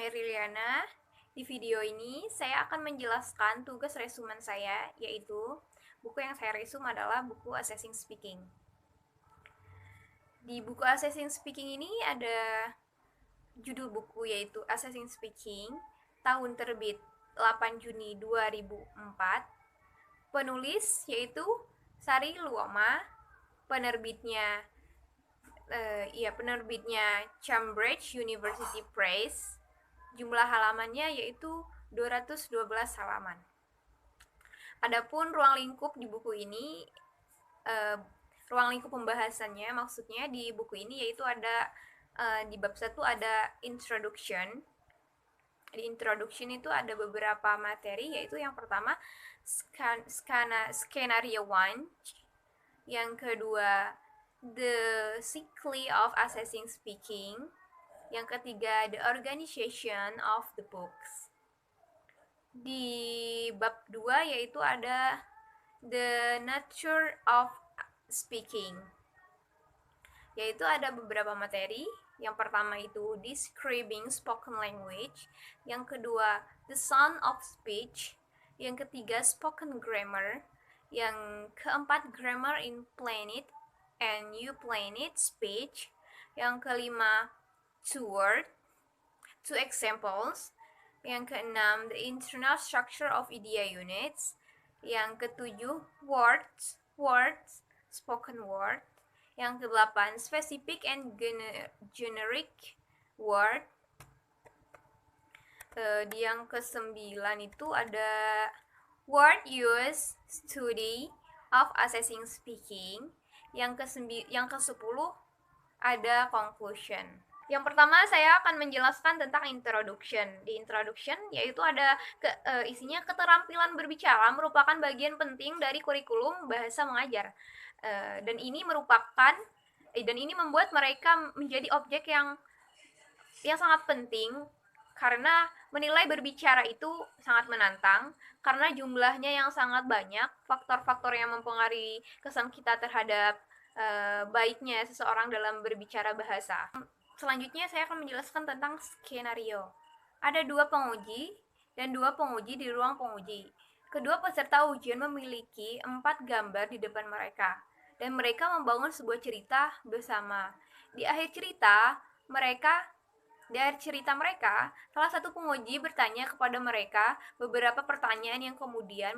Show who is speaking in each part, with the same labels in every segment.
Speaker 1: Mary Liana. Di video ini saya akan menjelaskan tugas resumen saya, yaitu buku yang saya resum adalah buku Assessing Speaking. Di buku Assessing Speaking ini ada judul buku yaitu Assessing Speaking, tahun terbit 8 Juni 2004. Penulis yaitu Sari Luoma, penerbitnya Cambridge University Press. Jumlah halamannya yaitu 212 halaman. Adapun ruang lingkup di buku ini, ruang lingkup pembahasannya maksudnya di buku ini yaitu ada di bab 1 ada introduction. Di introduction itu ada beberapa materi, yaitu yang pertama skenario 1, yang kedua the cycle of assessing speaking, yang ketiga the organization of the books. Di bab 2 yaitu ada the nature of speaking, yaitu ada beberapa materi. Yang pertama itu describing spoken language, yang kedua the sound of speech, yang ketiga spoken grammar, yang keempat grammar in planet and new planet speech, yang kelima two word, two examples, yang keenam the internal structure of idea units, yang ketujuh words, spoken word, yang ke-8 specific and generic word. Di yang ke-9 itu ada word use study of assessing speaking. Yang ke-10 ada conclusion. Yang pertama saya akan menjelaskan tentang introduction. Di introduction yaitu ada isinya keterampilan berbicara merupakan bagian penting dari kurikulum bahasa mengajar. Dan ini membuat mereka menjadi objek yang sangat penting, karena menilai berbicara itu sangat menantang karena jumlahnya yang sangat banyak, faktor-faktor yang mempengaruhi kesan kita terhadap baiknya seseorang dalam berbicara bahasa. Selanjutnya saya akan menjelaskan tentang skenario. Ada 2 penguji dan 2 penguji di ruang penguji. Kedua peserta ujian memiliki 4 gambar di depan mereka, dan mereka membangun sebuah cerita bersama. Di akhir cerita mereka, salah satu penguji bertanya kepada mereka beberapa pertanyaan yang kemudian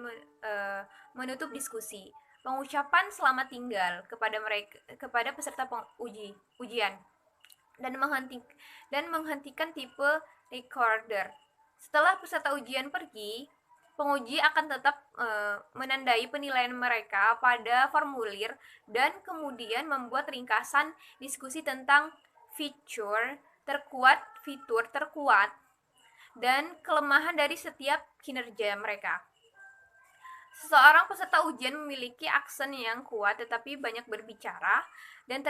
Speaker 1: menutup diskusi. Pengucapan selamat tinggal kepada peserta ujian dan menghentikan tipe recorder. Setelah peserta ujian pergi, penguji akan tetap menandai penilaian mereka pada formulir dan kemudian membuat ringkasan diskusi tentang fitur terkuat dan kelemahan dari setiap kinerja mereka. Seseorang peserta ujian memiliki aksen yang kuat tetapi banyak berbicara dan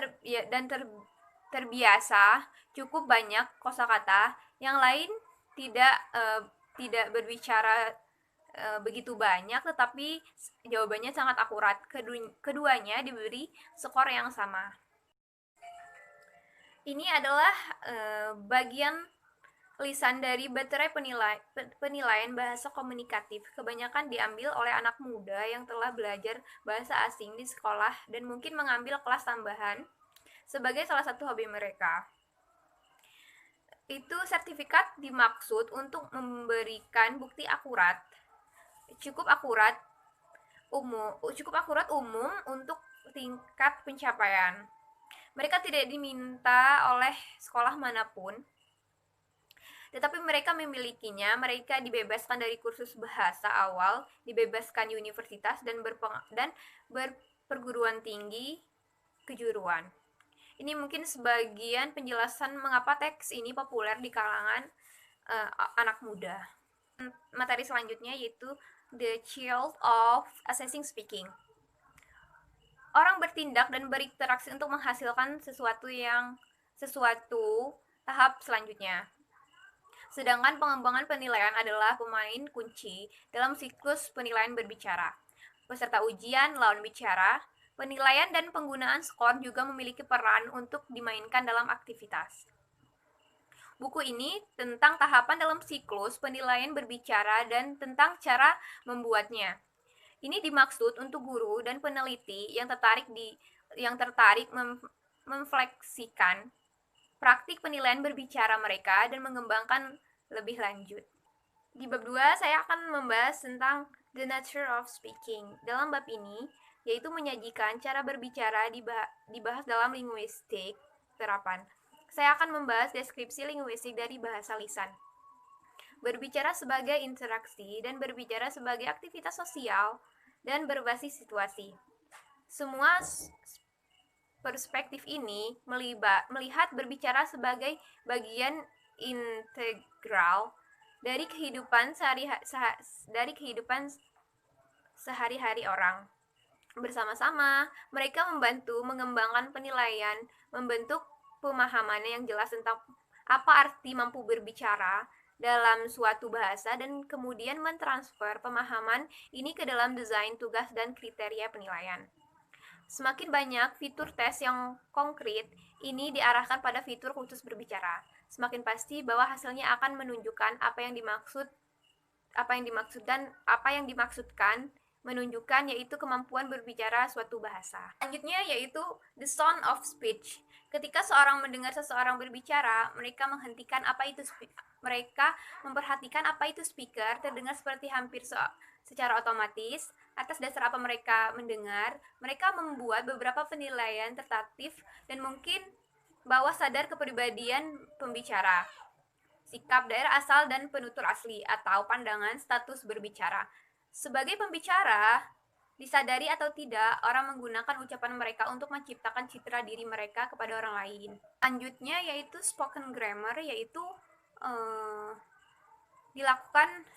Speaker 1: terbiasa cukup banyak kosakata. Yang lain tidak berbicara begitu banyak tetapi jawabannya sangat akurat. Keduanya diberi skor yang sama. Ini adalah bagian lisan dari baterai penilaian bahasa komunikatif. Kebanyakan diambil oleh anak muda yang telah belajar bahasa asing di sekolah dan mungkin mengambil kelas tambahan sebagai salah satu hobi mereka. Itu sertifikat dimaksud untuk memberikan bukti cukup akurat umum untuk tingkat pencapaian. Mereka tidak diminta oleh sekolah manapun, tetapi mereka memilikinya. Mereka dibebaskan dari kursus bahasa awal, dibebaskan universitas dan berperguruan tinggi kejuruan. Ini mungkin sebagian penjelasan mengapa teks ini populer di kalangan anak muda. Materi selanjutnya yaitu the child of assessing speaking. Orang bertindak dan berinteraksi untuk menghasilkan sesuatu tahap selanjutnya. Sedangkan pengembangan penilaian adalah pemain kunci dalam siklus penilaian berbicara. Peserta ujian, lawan bicara, penilaian dan penggunaan skor juga memiliki peran untuk dimainkan dalam aktivitas. Buku ini tentang tahapan dalam siklus penilaian berbicara dan tentang cara membuatnya. Ini dimaksud untuk guru dan peneliti yang tertarik memfleksikan praktik penilaian berbicara mereka dan mengembangkan lebih lanjut. Di bab 2 saya akan membahas tentang the nature of speaking. Dalam bab ini, yaitu menyajikan cara berbicara dibahas dalam linguistik terapan. Saya akan membahas deskripsi linguistik dari bahasa lisan. Berbicara sebagai interaksi dan berbicara sebagai aktivitas sosial dan berbasis situasi. Semua perspektif ini melihat berbicara sebagai bagian integral dari kehidupan sehari-hari orang. Bersama-sama, mereka membantu mengembangkan penilaian, membentuk pemahaman yang jelas tentang apa arti mampu berbicara dalam suatu bahasa dan kemudian mentransfer pemahaman ini ke dalam desain tugas dan kriteria penilaian. Semakin banyak fitur tes yang konkret, ini diarahkan pada fitur khusus berbicara. Semakin pasti bahwa hasilnya akan menunjukkan apa yang dimaksudkan menunjukkan yaitu kemampuan berbicara suatu bahasa. Selanjutnya yaitu the sound of speech. Ketika seorang mendengar seseorang berbicara, mereka memperhatikan apa itu speaker, terdengar seperti hampir secara otomatis. Atas dasar apa mereka mendengar, mereka membuat beberapa penilaian tertatif dan mungkin bawah sadar kepribadian pembicara, sikap daerah asal dan penutur asli, atau pandangan status berbicara. Sebagai pembicara, disadari atau tidak, orang menggunakan ucapan mereka untuk menciptakan citra diri mereka kepada orang lain. Selanjutnya yaitu spoken grammar, yaitu dilakukan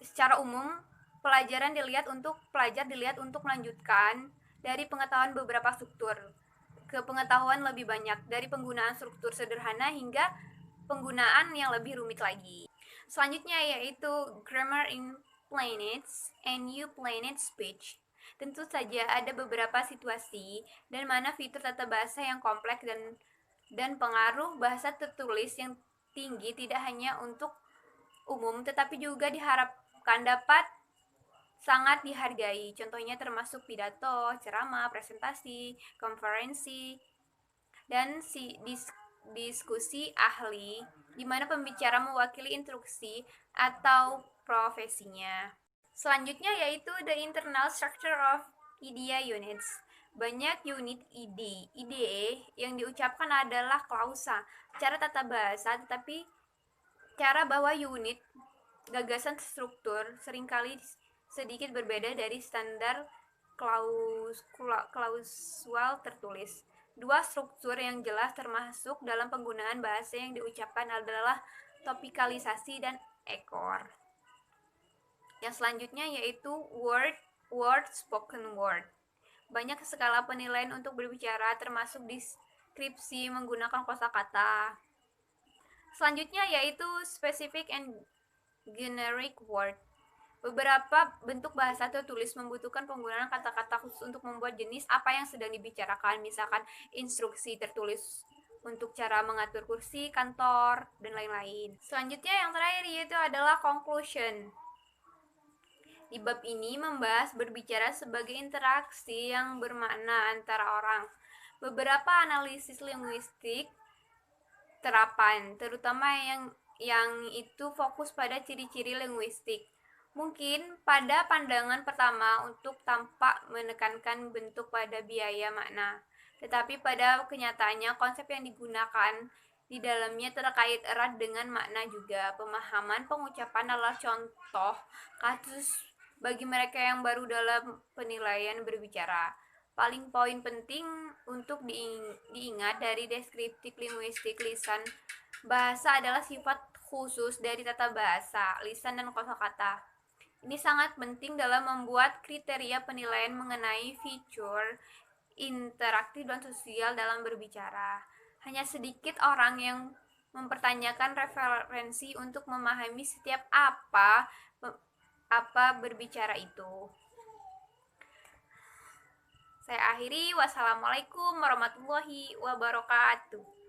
Speaker 1: secara umum. Pelajar dilihat untuk melanjutkan dari pengetahuan beberapa struktur ke pengetahuan lebih banyak, dari penggunaan struktur sederhana hingga penggunaan yang lebih rumit lagi. Selanjutnya yaitu grammar in plaintext and plaintext speech. Tentu saja ada beberapa situasi dan mana fitur tata bahasa yang kompleks dan pengaruh bahasa tertulis yang tinggi tidak hanya untuk umum tetapi juga diharapkan dapat sangat dihargai. Contohnya termasuk pidato, ceramah, presentasi, konferensi, dan diskusi ahli, di mana pembicara mewakili instruksi atau profesinya. Selanjutnya yaitu the internal structure of idea units. Banyak unit ide yang diucapkan adalah klausa, cara tata bahasa, tetapi cara bahwa unit gagasan struktur seringkali sedikit berbeda dari standar klausual tertulis. Dua struktur yang jelas termasuk dalam penggunaan bahasa yang diucapkan adalah topikalisasi dan ekor. Yang selanjutnya yaitu word, spoken word. Banyak skala penilaian untuk berbicara termasuk deskripsi menggunakan kosakata. Selanjutnya yaitu specific and generic word. Beberapa bentuk bahasa tertulis membutuhkan penggunaan kata-kata khusus untuk membuat jenis apa yang sedang dibicarakan, misalkan instruksi tertulis untuk cara mengatur kursi, kantor, dan lain-lain. Selanjutnya yang terakhir yaitu adalah conclusion. Di bab ini membahas berbicara sebagai interaksi yang bermakna antara orang. Beberapa analisis linguistik terapan, terutama yang itu fokus pada ciri-ciri linguistik. Mungkin pada pandangan pertama untuk tampak menekankan bentuk pada biaya makna, tetapi pada kenyataannya konsep yang digunakan di dalamnya terkait erat dengan makna juga. Pemahaman pengucapan adalah contoh kasus bagi mereka yang baru dalam penilaian berbicara. Paling poin penting untuk diingat dari deskriptif linguistik lisan bahasa adalah sifat khusus dari tata bahasa, lisan, dan kosakata. Ini sangat penting dalam membuat kriteria penilaian mengenai fitur interaktif dan sosial dalam berbicara. Hanya sedikit orang yang mempertanyakan referensi untuk memahami setiap apa berbicara itu. Saya akhiri, wassalamualaikum warahmatullahi wabarakatuh.